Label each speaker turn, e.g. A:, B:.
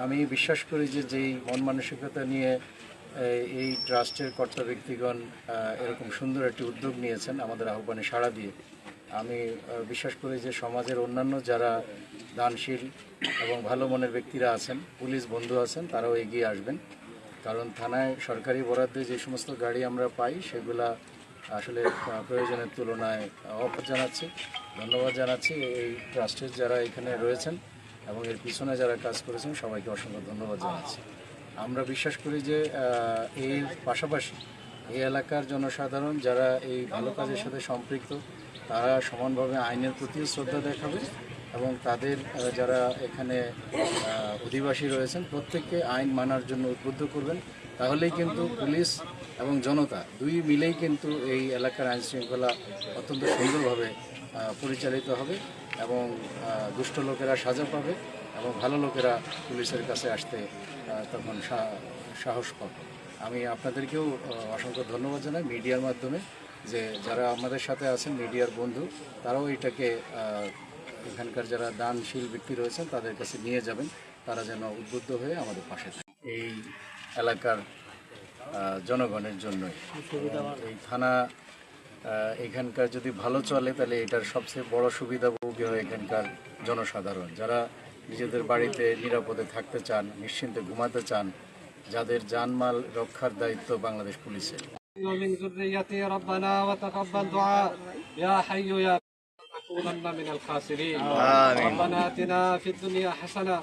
A: আমি বিশ্বাস করি যে যেই মন মানসিকতা নিয়ে এই ট্রাস্টের কর্তা ব্যক্তিগণ এরকম সুন্দর একটি উদ্যোগ নিয়েছেন আমাদের আহ্বানে সাড়া দিয়ে, আমি বিশ্বাস করি যে সমাজের অন্যান্য যারা দানশীল এবং ভালো মনের ব্যক্তিরা আছেন, পুলিশ বন্ধু আছেন, তারাও এগিয়ে আসবেন। কারণ থানায় সরকারি বরাদ্দে যে সমস্ত গাড়ি আমরা পাই সেগুলা আসলে প্রয়োজনের তুলনায় অভাব জানাচ্ছি। ধন্যবাদ জানাচ্ছি এই ট্রাস্টের যারা এখানে রয়েছেন এবং এর পিছনে যারা কাজ করেছেন সবাইকে অসংখ্য ধন্যবাদ জানাচ্ছি। আমরা বিশ্বাস করি যে এর পাশাপাশি এই এলাকার জনসাধারণ যারা এই ভালো কাজের সাথে সম্পৃক্ত তারা সমানভাবে আইনের প্রতিও শ্রদ্ধা দেখাবে এবং তাদের যারা এখানে অধিবাসী রয়েছেন প্রত্যেককে আইন মানার জন্য উদ্বুদ্ধ করবেন। তাহলেই কিন্তু পুলিশ এবং জনতা দুই মিলেই কিন্তু এই এলাকার আইন শৃঙ্খলা অত্যন্ত সুন্দরভাবে পরিচালিত হবে এবং দুষ্ট লোকেরা সাজা পাবে এবং ভালো লোকেরা পুলিশের কাছে আসতে তখন সাহস পাবে। আমি আপনাদেরকেও অসংখ্য ধন্যবাদ জানাই মিডিয়ার মাধ্যমে, যে যারা আমাদের সাথে আছেন মিডিয়ার বন্ধু, তারাও এটাকে এখানকার যারা দানশীল ব্যক্তি রয়েছেন তাদের কাছে নিয়ে যাবেন, তারা যেন উদ্বুদ্ধ হয়ে আমাদের পাশে থাকে। এই এলাকার জনগণের জন্যই এই থানা এখানকার যদি ভালো চলে তাহলে এটার সবচেয়ে বড় সুবিধাভোগী হয় এখানকার জনসাধারণ, যারা নিজেদের বাড়িতে নিরাপদে থাকতে চান, নিশ্চিন্তে ঘুমাতে চান, যাদের জানমাল রক্ষার দায়িত্ব বাংলাদেশ পুলিশের।
B: ومن ذريتي ربنا وتقبل دعاء يا حي يا تكونن من الخاسرين. ربنا آتنا في الدنيا حسنة